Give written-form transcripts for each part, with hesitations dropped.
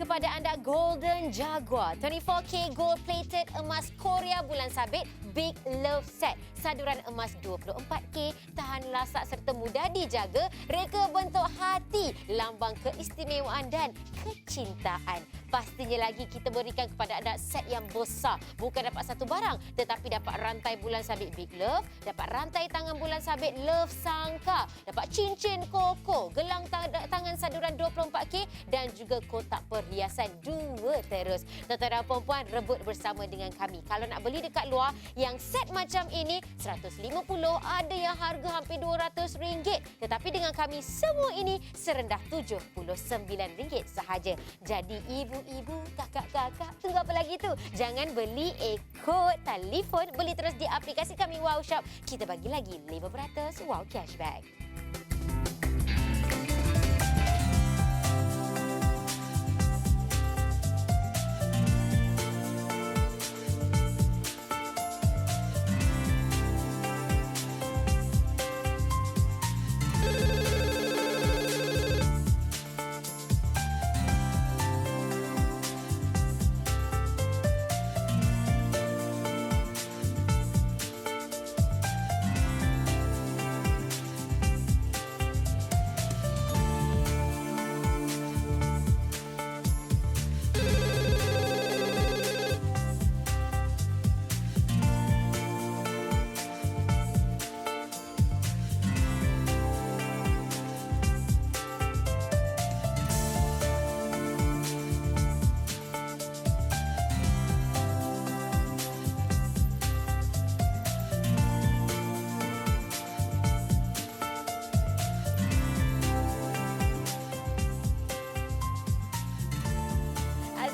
kepada anda Golden Jaguar 24K Gold Plated Emas Korea Bulan Sabit Big Love Set. Saduran emas 24K, tahan lasak serta mudah dijaga, reka bentuk hati, lambang keistimewaan dan kecintaan. Pastinya lagi kita berikan kepada anda set yang besar. Bukan dapat satu barang, tetapi dapat rantai bulan sabit Big Love, dapat rantai tangan bulan sabit Love Sangka, dapat cincin koko, gelang tangan saduran 24K dan juga kotak perhiasan 2 terus. Tuan-tuan dan puan-puan, rebut bersama dengan kami. Kalau nak beli dekat luar, yang set macam ini 150, ada yang harga hampir RM200. Tetapi dengan kami, semua ini serendah RM79 sahaja. Jadi ibu-ibu, kakak-kakak, tunggu apa lagi tu? Jangan beli ikut telefon, beli terus di aplikasi kami Wow Shop. Kita bagi lagi 5% wow cashback.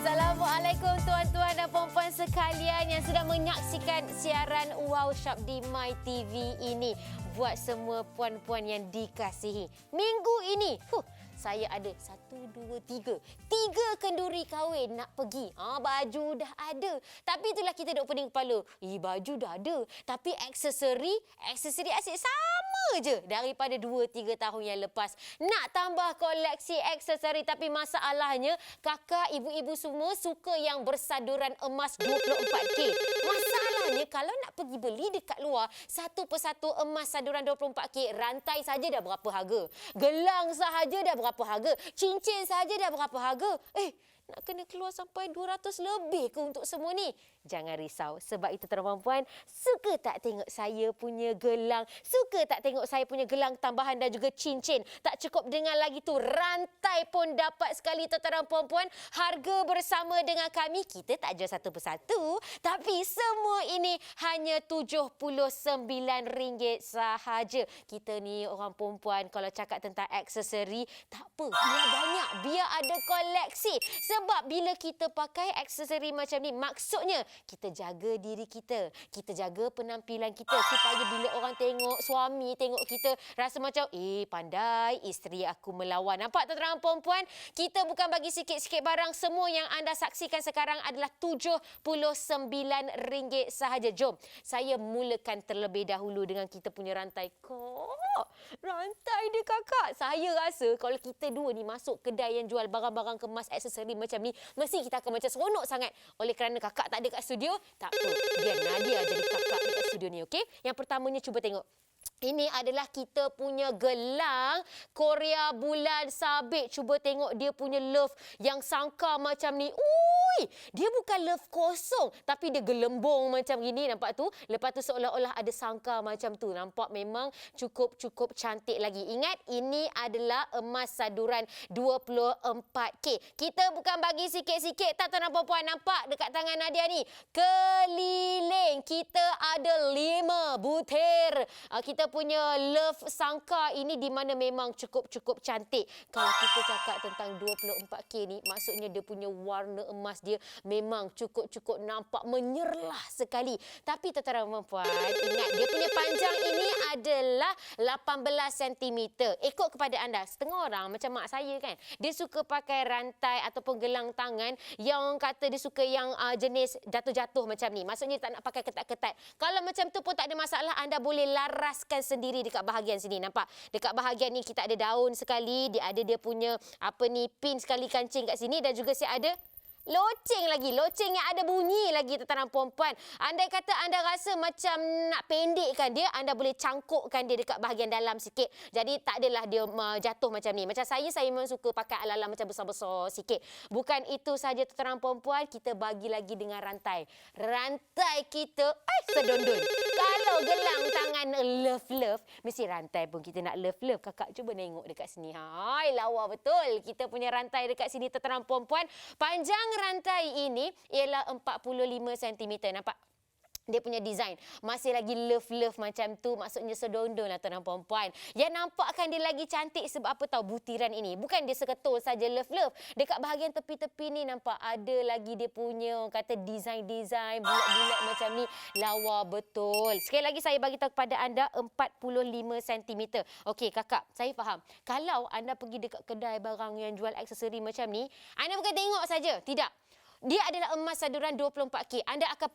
Assalamualaikum tuan-tuan dan puan-puan sekalian yang sedang menyaksikan siaran Wow Shop di My TV ini. Buat semua puan-puan yang dikasihi, minggu ini saya ada 1, 2, 3 kenduri kahwin nak pergi. Baju dah ada. Tapi itulah kita duk pening kepala. Baju dah ada. Tapi aksesori asyik sama je daripada 2-3 tahun yang lepas. Nak tambah koleksi aksesori, tapi masalahnya kakak, ibu-ibu semua suka yang bersaduran emas 24K. Masalahnya kalau nak pergi beli dekat luar, satu persatu emas saduran 24K, rantai saja dah berapa harga. Gelang sahaja dah berapa harga. Cincin saja dah berapa harga. Nak kena keluar sampai 200 lebih ke untuk semua ni? Jangan risau. Sebab itu tuan-tuan puan, suka tak tengok saya punya gelang? Suka tak tengok saya punya gelang tambahan dan juga cincin? Tak cukup dengan lagi tu, rantai pun dapat sekali tuan-tuan dan puan-puan. Harga bersama dengan kami, kita tak jual satu persatu. Tapi semua ini hanya RM79 sahaja. Kita ni orang perempuan kalau cakap tentang aksesori, tak apa. Biar banyak, biar ada koleksi. Sebab bila kita pakai aksesori macam ni, maksudnya kita jaga diri kita. Kita jaga penampilan kita supaya bila orang tengok, suami tengok kita, rasa macam, pandai isteri aku melawan. Nampak tuan-tuan dan puan-puan? Kita bukan bagi sikit-sikit barang. Semua yang anda saksikan sekarang adalah RM79 sahaja. Jom, saya mulakan terlebih dahulu dengan kita punya rantai. Rantai dia kakak. Saya rasa kalau kita dua ni masuk kedai yang jual barang-barang kemas, aksesori macam ni, mesti kita akan macam seronok sangat. Oleh kerana kakak tak ada kat studio, tak apa. Biar Nadia jadi kakak dekat studio ni, okey? Yang pertamanya cuba tengok. Ini adalah kita punya gelang Korea Bulan Sabit. Cuba tengok dia punya love yang sangka macam ni. Dia bukan love kosong, tapi dia gelembung macam gini. Nampak tu? Lepas tu seolah-olah ada sangka macam tu. Nampak memang cukup cantik lagi. Ingat, ini adalah emas saduran 24K. Kita bukan bagi sikit-sikit. Tak tuan-tuan puan-puan, nampak dekat tangan Nadia ni? Keliling. Kita ada 5 butir. Kita punya love sangka ini di mana memang cukup cantik. Kalau kita cakap tentang 24K ni, maksudnya dia punya warna emas dia memang cukup nampak menyerlah sekali. Tapi tuan-tuan dan puan, ingat dia punya panjang ini adalah 18 cm. Ikut kepada anda, setengah orang macam mak saya kan, dia suka pakai rantai ataupun gelang tangan yang orang kata dia suka yang jenis jatuh-jatuh macam ni. Maksudnya tak nak pakai ketat-ketat. Kalau macam tu pun tak ada masalah, anda boleh laraskan sendiri dekat bahagian sini. Nampak? Dekat bahagian ni kita ada daun sekali, dia ada dia punya pin sekali kancing kat sini dan juga saya ada loceng lagi. Loceng yang ada bunyi lagi, tuan-tuan dan puan-puan. Andai kata anda rasa macam nak pendekkan dia, anda boleh cangkukkan dia dekat bahagian dalam sikit. Jadi tak adalah dia jatuh macam ni. Macam saya memang suka pakai ala-ala macam besar-besar sikit. Bukan itu saja, tuan-tuan dan puan-puan, kita bagi lagi dengan rantai. Rantai kita sedondon. Kalau gelang tangan love, mesti rantai pun kita nak love. Kakak cuba tengok dekat sini. Hai, lawa betul. Kita punya rantai dekat sini, tuan-tuan dan puan-puan. Panjang rantai ini ialah 45 cm. Nampak? Dia punya design masih lagi love macam tu, maksudnya sedondon lah tuan-tuan dan puan-puan. Yang nampakkan dia lagi cantik sebab apa tahu, butiran ini bukan dia seketul saja love. Dekat bahagian tepi-tepi ni nampak ada lagi dia punya orang kata design bulat-bulat macam ni, lawa betul. Sekali lagi saya bagi tahu kepada anda 45 cm. Okey kakak, saya faham. Kalau anda pergi dekat kedai barang yang jual aksesori macam ni, anda bukan tengok saja, tidak. Dia adalah emas saduran 24K. Anda akan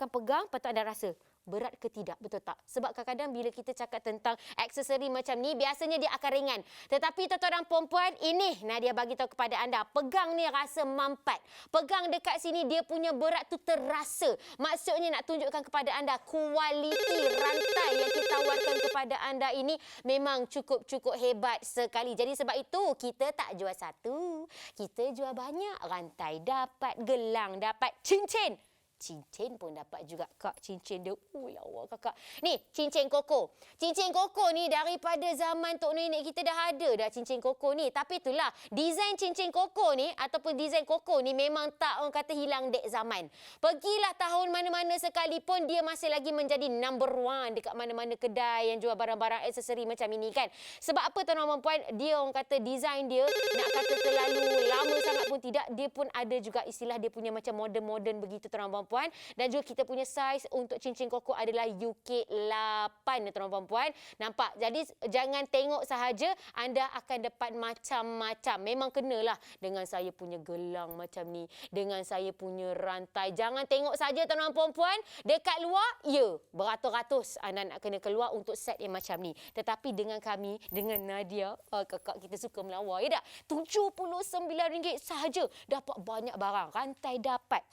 pegang, lepas tu anda rasa berat ke tidak, betul tak? Sebab kadang-kadang bila kita cakap tentang aksesori macam ni, biasanya dia akan ringan. Tetapi tuan-tuan dan puan-puan, ini Nadia bagi tahu kepada anda, pegang ni rasa mampat. Pegang dekat sini dia punya berat tu terasa. Maksudnya nak tunjukkan kepada anda kualiti rantai yang kita tawarkan kepada anda ini memang cukup hebat sekali. Jadi sebab itu kita tak jual satu, kita jual banyak. Rantai dapat, gelang dapat, cincin. Cincin pun dapat juga kak, cincin dia. Lawa kakak. Ni cincin koko. Cincin koko ni daripada zaman tok nenek kita dah ada dah cincin koko ni. Tapi itulah desain cincin koko ni ataupun desain koko ni memang tak orang kata hilang dek zaman. Pergilah tahun mana-mana sekalipun dia masih lagi menjadi number one dekat mana-mana kedai yang jual barang-barang aksesori macam ini kan. Sebab apa tuan-tuan dan puan, dia orang kata desain dia nak kata terlalu lama sangat pun tidak, dia pun ada juga istilah dia punya macam modern begitu tuan-tuan dan puan. Dan juga kita punya saiz untuk cincin koko adalah UK8 tuan-tuan dan puan. Nampak? Jadi jangan tengok sahaja, anda akan dapat macam-macam. Memang kenalah dengan saya punya gelang macam ni, dengan saya punya rantai. Jangan tengok saja tuan-tuan dan puan, dekat luar ya beratus-ratus anda nak kena keluar untuk set yang macam ni. Tetapi dengan kami, dengan Nadia, kakak kita suka melawar ya tak? RM79 sahaja dapat banyak barang. Rantai dapat,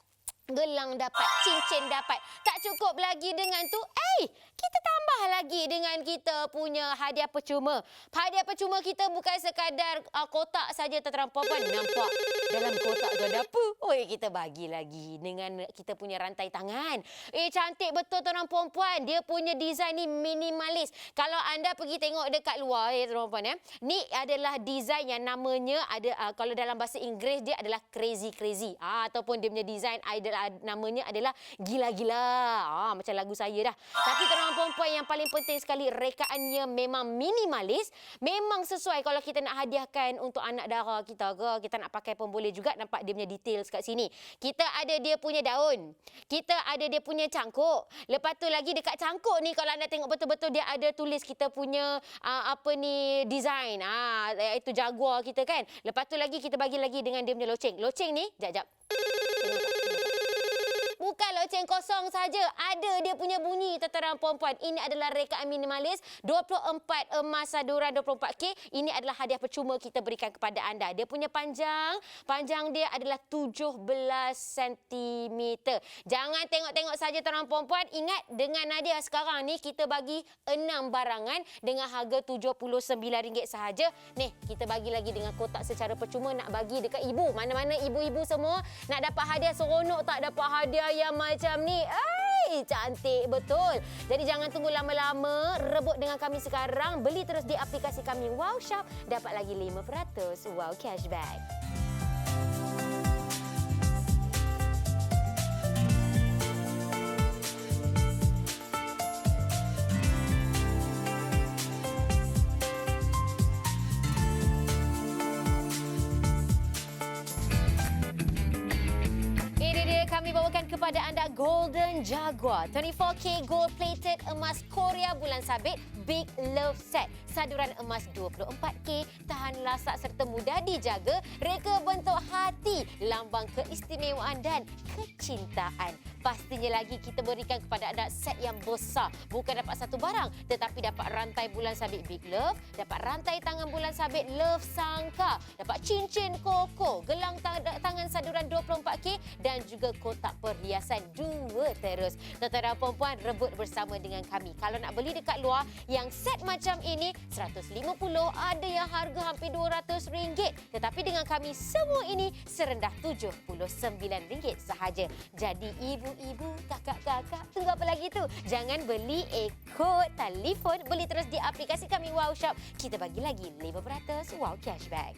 gelang dapat, cincin dapat. Tak cukup lagi dengan tu, kita tambah lagi dengan kita punya hadiah percuma. Hadiah percuma kita bukan sekadar kotak saja tuan-tuan dan puan. Nampak dalam kotak tu ada apa? Kita bagi lagi dengan kita punya rantai tangan. Cantik betul tuan-tuan dan puan. Dia punya design ni minimalis. Kalau anda pergi tengok dekat luar tuan-tuan dan puan, ni adalah design yang namanya ada kalau dalam bahasa Inggeris dia adalah crazy. Ataupun dia punya design namanya adalah gila-gila. Macam lagu saya dah. Tapi tuan-tuan dan puan yang paling penting sekali, rekaannya memang minimalis. Memang sesuai kalau kita nak hadiahkan untuk anak dara kita ke, kita nak pakai pun boleh juga. Nampak dia punya details kat sini. Kita ada dia punya daun. Kita ada dia punya cangkuk. Lepas tu lagi dekat cangkuk ni kalau anda tengok betul-betul dia ada tulis kita punya design. Itu jaguar kita kan. Lepas tu lagi kita bagi lagi dengan dia punya loceng. Loceng ni, jap. Bukan loceng kosong saja, ada dia punya bunyi tuan-tuan dan puan-puan. Ini adalah rekaan minimalis 24 emas saduran 24K. Ini adalah hadiah percuma kita berikan kepada anda. Dia punya panjang dia adalah 17 cm. Jangan tengok-tengok saja tuan-tuan dan puan-puan. Ingat dengan Nadia sekarang ni kita bagi 6 barangan dengan harga RM79 sahaja. Ni kita bagi lagi dengan kotak secara percuma, nak bagi dekat ibu. Mana-mana ibu-ibu semua nak dapat hadiah seronok tak dapat hadiah yang macam ni. Cantik betul. Jadi jangan tunggu lama-lama. Rebut dengan kami sekarang. Beli terus di aplikasi kami Wow Shop. Dapat lagi 5% wow cashback. Kami bawakan kepada anda Golden Jaguar 24K gold plated emas Korea bulan sabit Big Love Set. Saduran emas 24K, tahan lasak serta mudah dijaga, reka bentuk hati, lambang keistimewaan dan kecintaan. Pastinya lagi kita berikan kepada anda set yang besar. Bukan dapat satu barang, tetapi dapat rantai bulan sabit Big Love, dapat rantai tangan bulan sabit Love Sangka, dapat cincin koko, gelang tangan saduran 24K dan juga kotak perhiasan 2 terus. Tuan-tuan dan puan-puan, rebut bersama dengan kami. Kalau nak beli dekat luar, yang set macam ini 150, ada yang harga hampir RM200. Tetapi dengan kami semua ini serendah RM79 sahaja. Jadi ibu-ibu, kakak-kakak, tunggu apa lagi tu? Jangan beli ikut telefon, beli terus di aplikasi kami Wow Shop. Kita bagi lagi 5% wow cashback.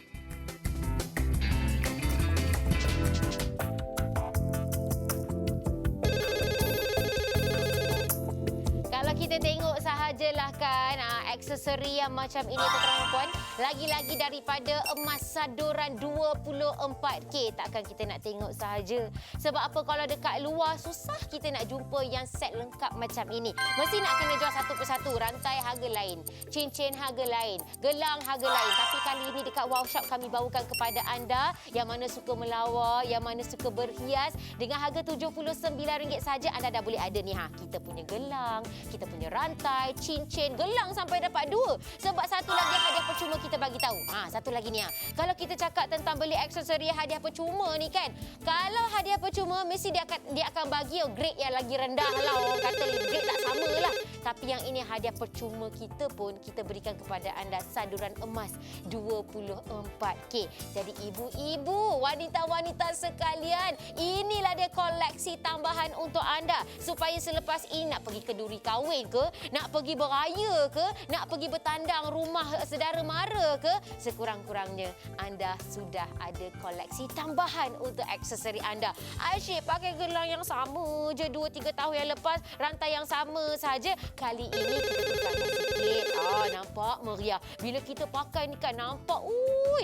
Kalau kita tengok sahajalah kan aksesori yang macam ini tuan-tuan puan, lagi-lagi daripada emas saduran 24K, takkan kita nak tengok sahaja. Sebab apa, kalau dekat luar susah kita nak jumpa yang set lengkap macam ini. Mesti nak kena jual satu persatu. Rantai harga lain, cincin harga lain, gelang harga lain. Tapi kali ini dekat Wow Shop kami bawakan kepada anda yang mana suka melawar, yang mana suka berhias, dengan harga RM79 saja anda dah boleh ada ni kita punya gelang, kita punya rantai, cincin, gelang sampai dapat 2. Sebab satu lagi hadiah percuma kita bagi tahu. Satu lagi ni kalau kita cakap tentang beli aksesori hadiah percuma ni kan, kalau hadiah percuma mesti dia akan bagi grade yang lagi rendah lah. Orang kata grade tak sama lah. Tapi yang ini hadiah percuma kita pun kita berikan kepada anda saduran emas 24K. Jadi ibu-ibu, wanita-wanita sekalian, inilah dia koleksi tambahan untuk anda. Supaya selepas ini nak pergi kenduri kahwin ke, nak pergi beraya ke, nak pergi bertandang rumah saudara mara ke, sekurang-kurangnya anda sudah ada koleksi tambahan untuk aksesori anda. Asyik pakai gelang yang sama je 2-3 tahun yang lepas, rantai yang sama saja. Kali ini kita tukarkan sikit. Nampak meriah. Bila kita pakai ni kan nampak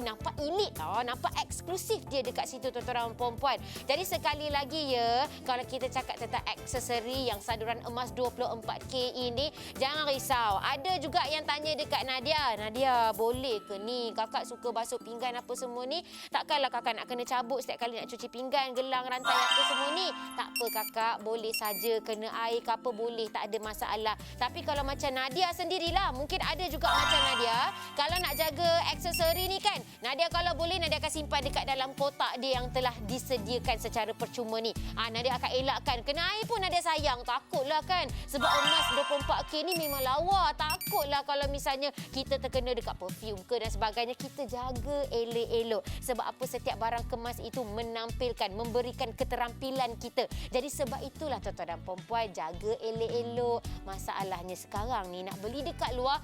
nampak elite nampak eksklusif dia dekat situ tuan-tuan dan puan-puan. Jadi sekali lagi kalau kita cakap tentang aksesori yang saduran emas 24K ini, jangan risau. Ada juga yang tanya dekat Nadia, boleh ke ni? Kakak suka basuh pinggan apa semua ni. Takkanlah kakak nak kena cabut setiap kali nak cuci pinggan, gelang, rantai apa semua ni. Tak apa kakak, boleh saja, kena air ke apa boleh, tak ada masalah. Tapi kalau macam Nadia sendirilah, mungkin ada juga macam Nadia, kalau nak jaga aksesori ni kan, Nadia kalau boleh Nadia akan simpan dekat dalam kotak dia yang telah disediakan secara percuma ni. Nadia akan elakkan. Kena air pun Nadia sayang, takutlah kan. Sebab emas 24K ni memang lawa. Takutlah kalau misalnya kita terkena dekat perfume ke dan sebagainya, kita jaga elok-elok. Sebab apa, setiap barang kemas itu menampilkan, memberikan keterampilan kita. Jadi sebab itulah tuan-tuan dan puan-puan, jaga elok-elok. Masalahnya sekarang ni nak beli dekat luar,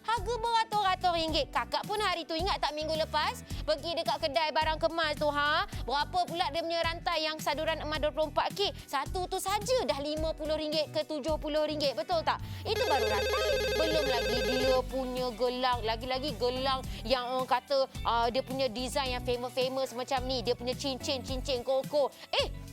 harga beratus-ratus ringgit. Kakak pun hari tu ingat tak, minggu lepas pergi dekat kedai barang kemas tu, berapa pula dia punya rantai yang saduran emas 24K? Satu tu saja dah RM50 ke RM70, betul tak? Itu baru rantai. Belum lagi dia punya gelang, lagi-lagi gelang yang orang kata dia punya design yang famous macam ni, dia punya cincin koko.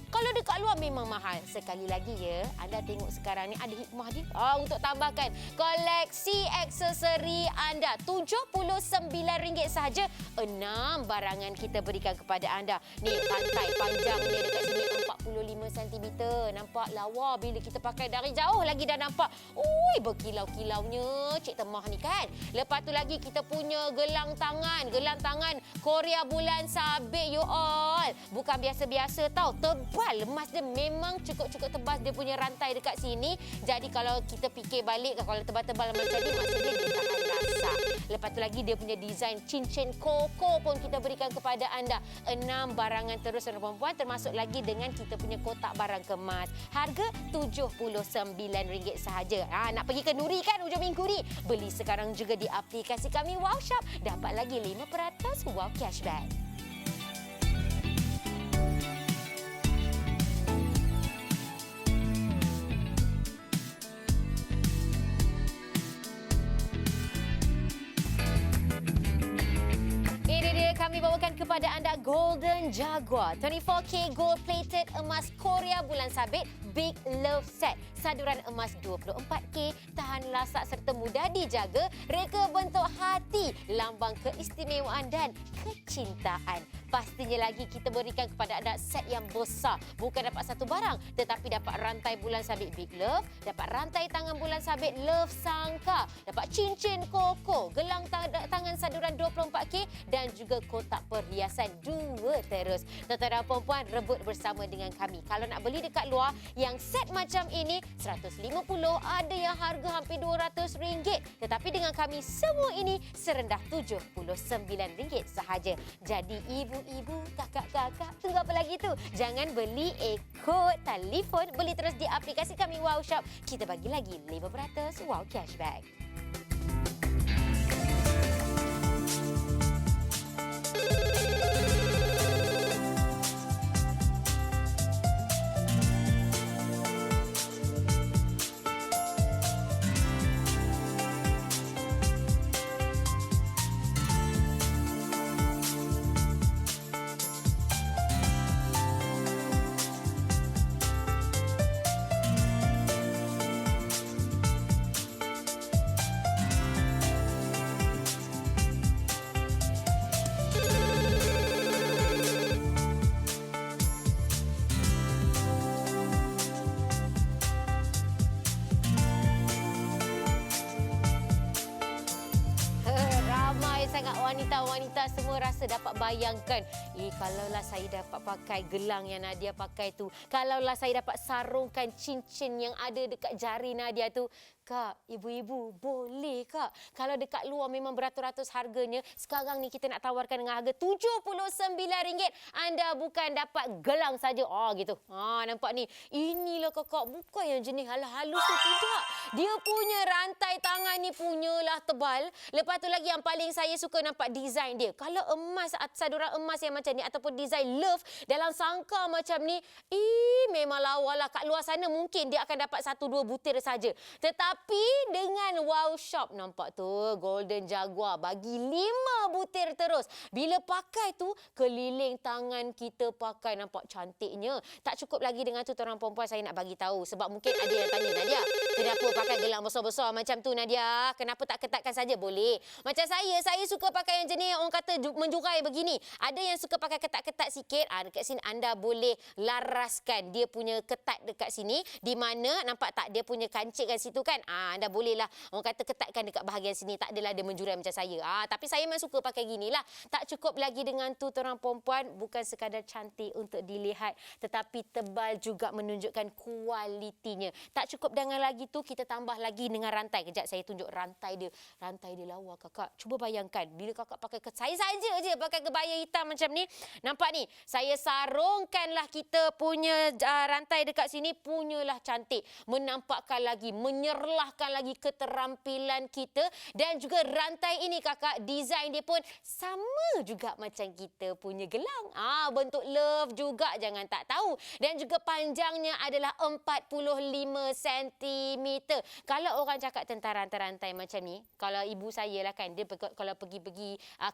Kalau dekat luar memang mahal. Sekali lagi anda tengok sekarang ni ada hikmah dia untuk tambahkan koleksi aksesori anda RM79 sahaja. 6 barangan kita berikan kepada anda. Ni rantai panjang dia dekat sini 45cm. Nampak lawa bila kita pakai dari jauh lagi dah nampak. Berkilau-kilaunya Cik Temah ni kan. Lepas tu lagi kita punya gelang tangan Korea bulan sabit you all. Bukan biasa-biasa tau, tebal. Emas dia memang cukup-cukup tebal dia punya rantai dekat sini. Jadi kalau kita fikir balik, kalau tebal-tebal macam ni, maksudnya dia tahan rasa. Lepas tu lagi dia punya design cincin koko pun kita berikan kepada anda. 6 barangan terus perempuan, termasuk lagi dengan kita punya kotak barang kemas. Harga RM79 sahaja. Nak pergi ke Nuri kan hujung minggu ni? Beli sekarang juga di aplikasi kami Wow Shop. Dapat lagi 5% wow cashback. Kami bawakan kepada anda Golden Jaguar 24K gold plated emas Korea bulan sabit Big Love Set. saduran emas 24K, tahan lasak serta mudah dijaga, reka bentuk hati, lambang keistimewaan dan kecintaan. Pastinya lagi kita berikan kepada anda set yang besar. Bukan dapat satu barang, tetapi dapat rantai bulan sabit Big Love, dapat rantai tangan bulan sabit Love Sangka, dapat cincin koko, gelang tangan saduran 24K dan juga kotak perhiasan 2 terus. Tuan-tuan dan puan-puan, rebut bersama dengan kami. Kalau nak beli dekat luar, yang set macam ini 150, ada yang harga hampir RM200. Tetapi dengan kami, semua ini serendah RM79 sahaja. Jadi ibu-ibu, kakak-kakak, tunggu apa lagi tu? Jangan beli ikut telefon, beli terus di aplikasi kami Wow Shop. Kita bagi lagi 5% wow cashback. Sangat wanita-wanita semua rasa dapat bayangkan, kalaulah saya dapat pakai gelang yang Nadia pakai tu, kalaulah saya dapat sarungkan cincin yang ada dekat jari Nadia tu. Kak, ibu-ibu, boleh kak? Kalau dekat luar memang beratus-ratus harganya, sekarang ni kita nak tawarkan dengan harga RM79. Anda bukan dapat gelang saja. Gitu. Nampak ni. Inilah kakak, bukan yang jenis halus-halus tu, tidak. Dia punya rantai tangan ni punyalah tebal. Lepas tu lagi yang paling saya suka nampak design dia. Kalau emas, saduran emas yang macam ni ataupun design love dalam sangka macam ni, memang lawalah. Kat luar sana mungkin dia akan dapat 1-2 butir saja. Tetapi dengan Wow Shop, nampak tu, Golden Jaguar bagi 5 butir terus. Bila pakai tu, keliling tangan kita pakai, nampak cantiknya. Tak cukup lagi dengan tu, tuan perempuan, saya nak bagi tahu. Sebab mungkin ada yang tanya, Nadia, kenapa pakai gelang besar-besar macam tu, Nadia? Kenapa tak ketatkan saja? Boleh. Macam saya suka pakai yang jenis orang kata menjurai begini. Ada yang suka pakai ketat-ketat sikit. Dekat sini anda boleh laraskan dia punya ketat dekat sini. Di mana, nampak tak, dia punya kancing kat situ kan? Anda bolehlah orang kata ketatkan dekat bahagian sini. Tak adalah dia menjurai macam saya. Tapi saya memang suka pakai ginilah. Tak cukup lagi dengan tu, tuan perempuan. Bukan sekadar cantik untuk dilihat, tetapi tebal juga menunjukkan kualitinya. Tak cukup dengan lagi tu, kita tambah lagi dengan rantai. Kejap saya tunjuk rantai dia. Rantai dia lawa kakak. Cuba bayangkan bila kakak pakai saya saja je pakai kebaya hitam macam ni. Nampak ni, saya sarungkanlah kita punya rantai dekat sini, punyalah cantik. Menampakkan lagi, menyerlahkan lagi keterampilan kita. Dan juga rantai ini kakak, design dia pun sama juga macam kita punya gelang. Bentuk love juga, jangan tak tahu. Dan juga panjangnya adalah 45 cm. Kalau orang cakap tentang rantai-rantai macam ni, kalau ibu saya lah kan, dia kalau pergi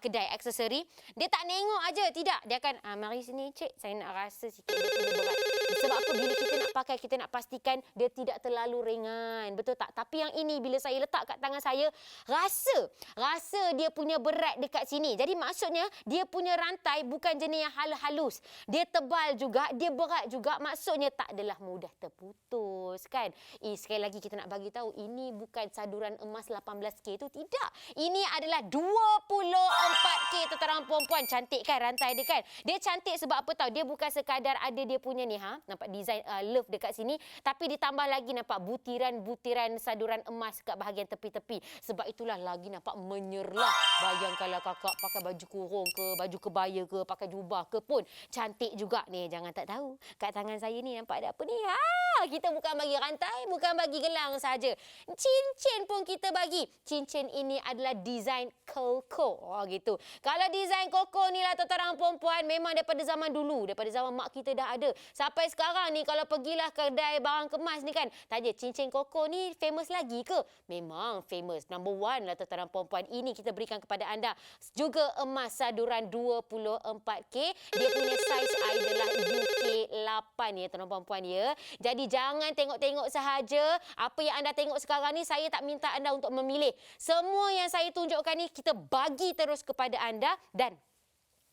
kedai aksesori, dia tak nengok aja, tidak. Dia akan, mari sini cik, saya nak rasa sikit dia punya berat. Sebab apa? Bila kita nak pakai, kita nak pastikan dia tidak terlalu ringan. Betul tak? Tapi yang ini, bila saya letak kat tangan saya, rasa dia punya berat dekat sini. Jadi maksudnya, dia punya rantai bukan jenis yang halus. Dia tebal juga, dia berat juga. Maksudnya tak adalah mudah terputus kan. Sekali lagi kita nak bagi tahu, ini bukan saduran emas 18K tu, tidak. Ini adalah 24K, tuan-tuan perempuan. Cantik kan rantai dia kan? Dia cantik sebab apa tahu? Dia bukan sekadar ada dia punya ni, nampak design love dekat sini, tapi ditambah lagi nampak butiran-butiran saduran emas kat bahagian tepi-tepi. Sebab itulah lagi nampak menyerlah. Bayangkanlah kakak pakai baju kurung ke, baju kebaya ke, pakai jubah ke pun cantik juga ni. Jangan tak tahu, kat tangan saya ni nampak ada apa ni? Kita bukan bagi rantai, bukan bagi gelang saja. Cincin pun kita bagi. Cincin ini adalah design koko. Oh gitu. Kalau design koko ni lah tuan-tuan perempuan memang daripada zaman dulu, daripada zaman mak kita dah ada. Sampai sekarang ni kalau pergilah kedai barang kemas ni kan, tanya cincin koko ni famous lagi ke? Memang famous. Number one lah tuan-tuan perempuan. Ini kita berikan kepada anda. Juga emas saduran 24K. Dia punya saiz adalah UK8 ya tuan-tuan perempuan ya. Jadi jangan tengok-tengok sahaja. Apa yang anda tengok sekarang ni, saya tak minta anda untuk memilih. Semua yang saya tunjukkan ni kita bagi terus kepada anda. Dan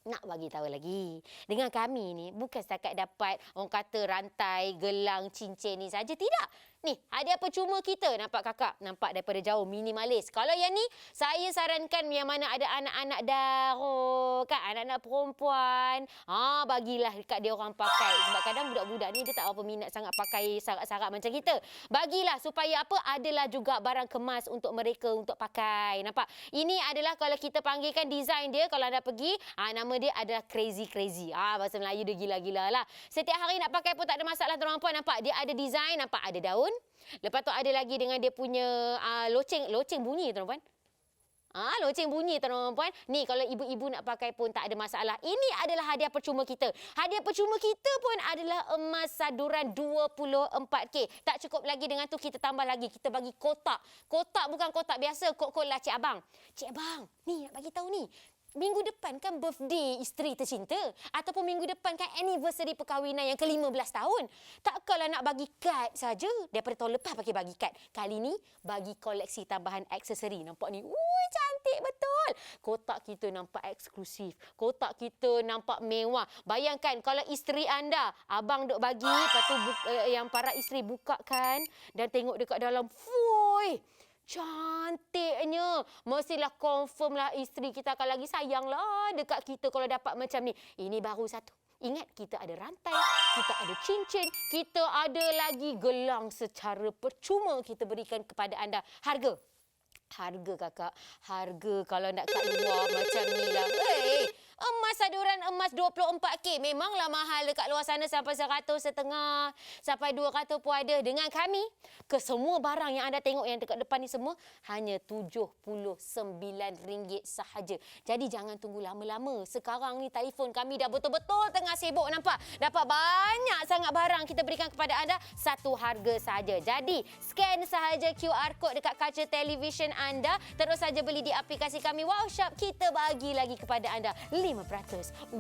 nak bagi tahu lagi, dengan kami ni bukan setakat dapat orang kata rantai, gelang, cincin ni saja, tidak. Ni, hadiah percuma kita, nampak kakak? Nampak daripada jauh, minimalis. Kalau yang ni, saya sarankan yang mana ada anak-anak daro, kan? Anak-anak perempuan. Bagilah dekat dia orang pakai. Sebab kadang budak-budak ni dia tak apa minat sangat pakai sarat-sarat macam kita. Bagilah supaya apa? Adalah juga barang kemas untuk mereka untuk pakai. Nampak? Ini adalah kalau kita panggilkan design dia, kalau anda pergi, nama dia adalah crazy. Bahasa Melayu dia gila-gila lah. Setiap hari nak pakai pun tak ada masalah tuan-tuan puan. Nampak? Dia ada design, nampak? Ada daun. Lepas tu ada lagi dengan dia punya loceng bunyi tuan-tuan. Loceng bunyi tuan-tuan puan. Ni kalau ibu-ibu nak pakai pun tak ada masalah. Ini adalah hadiah percuma kita. Hadiah percuma kita pun adalah emas saduran 24K. Tak cukup lagi dengan tu, kita tambah lagi. Kita bagi kotak. Kotak bukan kotak biasa. Kok lah Cik Abang. Cik Abang, ni nak bagi tahu ni. Minggu depan kan birthday isteri tercinta. Ataupun minggu depan kan anniversary perkahwinan yang ke-15 tahun. Takkanlah nak bagi kad saja. Daripada tahun lepas pakai bagi kad. Kali ni bagi koleksi tambahan aksesori. Nampak ni? Cantik betul. Kotak kita nampak eksklusif. Kotak kita nampak mewah. Bayangkan kalau isteri anda, abang duk bagi, lepas tu yang para isteri bukakan dan tengok dekat dalam. Fuy! Cantiknya. Mestilah confirm lah isteri kita akan lagi sayang lah dekat kita kalau dapat macam ni. Ini baru satu. Ingat, kita ada rantai, kita ada cincin, kita ada lagi gelang secara percuma kita berikan kepada anda. Harga kakak, harga kalau nak kat luar macam ni lah. Emas saduran emas 24K memanglah mahal dekat luar sana, sampai 150, sampai 200 pun ada. Dengan kami, ke semua barang yang anda tengok yang dekat depan ni semua hanya RM79 sahaja. Jadi jangan tunggu lama-lama. Sekarang ni telefon kami dah betul-betul tengah sibuk, nampak? Dapat banyak sangat barang kita berikan kepada anda satu harga sahaja. Jadi scan sahaja QR code dekat kaca televisyen anda, terus saja beli di aplikasi kami Wow Shop, kita bagi lagi kepada anda 5%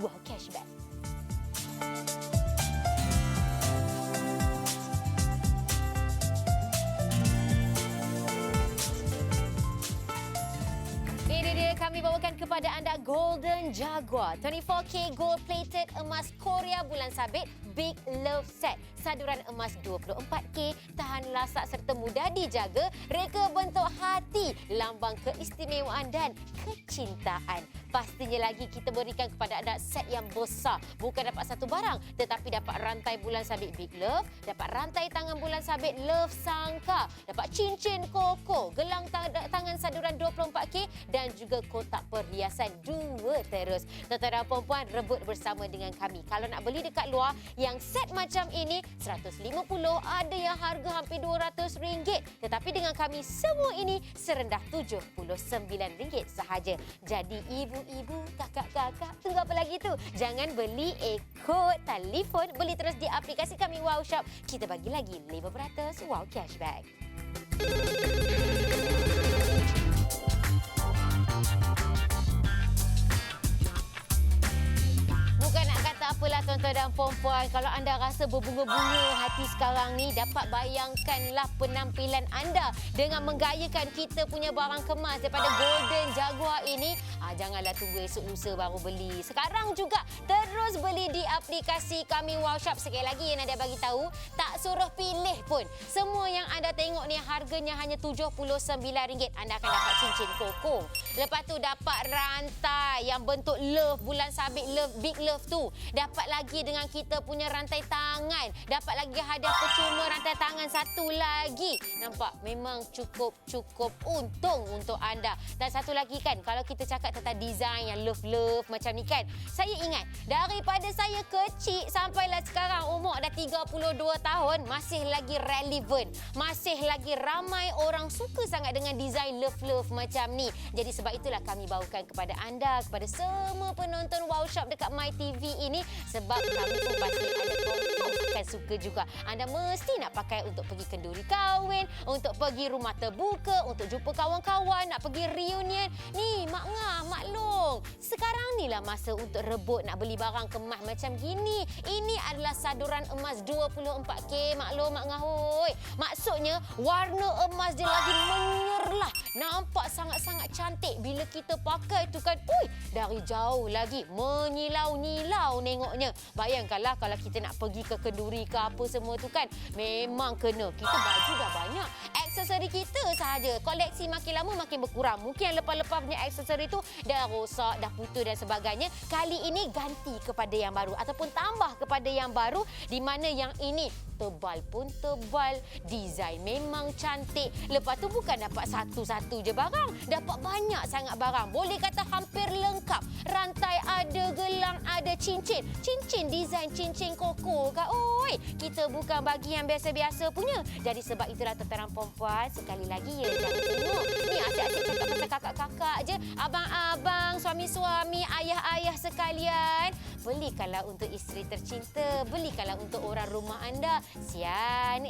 wow cashback. Ini dia kami bawakan kepada anda Golden Jaguar 24K gold plated emas Korea bulan sabit Big Love Set. Saduran emas 24K, tahan lasak serta mudah dijaga, reka bentuk hati, lambang keistimewaan dan kecintaan. Pastinya lagi kita berikan kepada anda set yang besar. Bukan dapat satu barang, tetapi dapat rantai bulan sabit Big Love, dapat rantai tangan bulan sabit Love Sangka, dapat cincin koko, gelang tangan saduran 24K dan juga kotak perhiasan 2 terus. Tuan-tuan dan puan-puan, rebut bersama dengan kami. Kalau nak beli dekat luar, yang set macam ini 150, ada yang harga hampir RM200. Tetapi dengan kami semua ini serendah RM79 sahaja. Jadi ibu-ibu, kakak-kakak, tunggu apa lagi tu? Jangan beli ikut telefon, beli terus di aplikasi kami Wow Shop. Kita bagi lagi 5% wow cashback. Bukan nak kata apalah tuan-tuan dan puan-puan, kalau anda rasa berbunga-bunga hati sekarang ni, dapat bayangkanlah penampilan anda dengan menggayakan kita punya barang kemas daripada Golden Jaguar ini. Janganlah tunggu esok lusa baru beli. Sekarang juga terus beli di aplikasi kami Wow Shop. Sekali lagi yang Nadia bagi tahu, tak suruh pilih pun. Semua yang anda tengok ni harganya hanya RM79. Anda akan dapat cincin koko. Lepas tu dapat rantai yang bentuk love bulan sabit, love Big Love tu. Dapat lagi dengan kita punya rantai tangan. Dapat lagi hadiah percuma rantai tangan satu lagi. Nampak? Memang cukup untung untuk anda. Dan satu lagi kan, kalau kita cakap tentang design yang love macam ni kan, saya ingat daripada saya kecil sampailah sekarang umur dah 32 tahun, masih lagi relevan. Masih lagi ramai orang suka sangat dengan design love macam ni. Jadi sebab itulah kami bawakan kepada anda, kepada semua penonton Wow Shop dekat My TV ini, sebab kami pun pasti ada confirm akan suka juga. Anda mesti nak pakai untuk pergi kenduri kahwin, untuk pergi rumah terbuka, untuk jumpa kawan-kawan, nak pergi reunion. Ni Mak Ngah, Mak Long, sekarang ni lah masa untuk rebut nak beli barang kemas macam gini. Ini adalah saduran emas 24K Mak Long, Mak Ngah hoi. Maksudnya warna emas dia lagi menyerlah. Nampak sangat-sangat cantik bila kita pakai tu kan. Ui, dari jauh lagi menyilau-nyilau nengoknya. Bayangkanlah kalau kita nak pergi ke kenduri ke apa semua tu kan. Memang kena. Kita baju dah banyak. Aksesori kita sahaja. Koleksi makin lama makin berkurang. Mungkin yang lepas-lepas punya aksesori tu dah rosak, dah putus dan sebagainya. Kali ini ganti kepada yang baru ataupun tambah kepada yang baru, di mana yang ini tebal pun tebal, desain memang cantik. Lepas tu bukan dapat satu-satu je barang, dapat banyak sangat barang. Boleh kata hampir lengkap. Rantai ada, gelang ada, cincin. Cincin desain cincin koko kak. Oi, kita bukan bagi yang biasa-biasa punya. Jadi sebab itulah tetaran perempuan, sekali lagi ya, jangan tengok. Ni asyik-asyik cakap pasal kakak-kakak je, abang-abang, suami-suami, ayah-ayah sekalian. Belikanlah untuk isteri tercinta, belikanlah untuk orang rumah anda. Sian,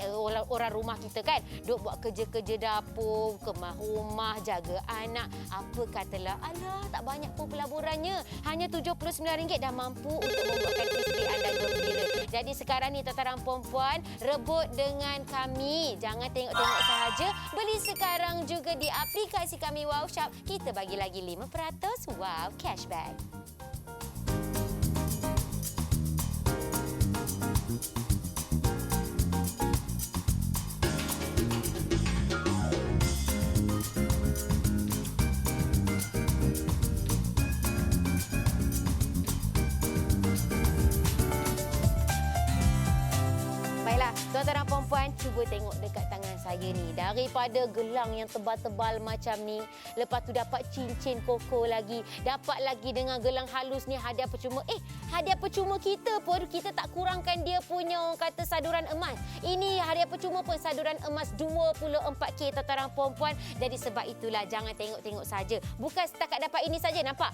orang rumah kita kan duk buat kerja-kerja dapur, kemah rumah, jaga anak. Apa katalah, alah tak banyak pun pelaburannya. Hanya RM79 dah mampu untuk membuatkan isteri anda gembira. Jadi sekarang ni tataran perempuan, rebut dengan kami. Jangan tengok-tengok sahaja. Beli sekarang juga di aplikasi kami Wow Shop. Kita bagi lagi 5% wow cashback. Tuan-tuan dan perempuan, cuba tengok dekat tangan saya ni. Daripada gelang yang tebal-tebal macam ni, lepas tu dapat cincin koko lagi, dapat lagi dengan gelang halus ni hadiah percuma. Hadiah percuma kita pun, kita tak kurangkan dia punya orang kata saduran emas. Ini hadiah percuma pun saduran emas 24K tuan-tuan dan perempuan. Jadi sebab itulah jangan tengok-tengok saja. Bukan setakat dapat ini saja, nampak?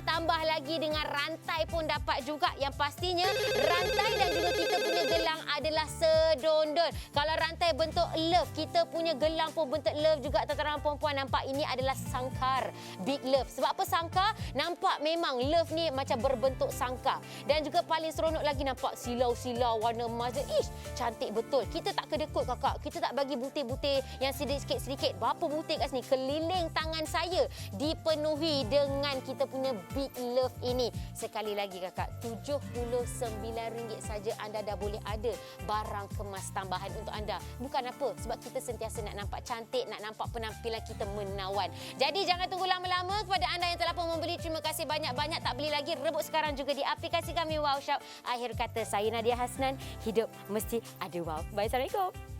Tambah lagi dengan rantai pun dapat juga. Yang pastinya rantai dan juga kita punya gelang adalah sedondon. Kalau rantai bentuk love, kita punya gelang pun bentuk love juga tuan-tuan dan perempuan. Nampak ini adalah sangkar big love. Sebab apa sangkar? Nampak memang love ni macam berbentuk sangkar. Dan juga paling seronok lagi nampak silau-silau warna emas dia. Ish, cantik betul. Kita tak kedekut kakak. Kita tak bagi butir-butir yang sedikit-sedikit. Berapa butir kat sini? Keliling tangan saya dipenuhi dengan kita punya big love ini. Sekali lagi kakak, RM79 saja anda dah boleh ada barang kemas tambahan untuk anda. Bukan apa, sebab kita sentiasa nak nampak cantik, nak nampak penampilan kita menawan. Jadi jangan tunggu lama-lama. Kepada anda yang telah pun membeli, terima kasih banyak-banyak. Tak beli lagi, rebut sekarang juga di aplikasi kami Wow Shop. Akhir kata, saya Nadia Hasnan, hidup mesti ada wow. Bye, Assalamualaikum.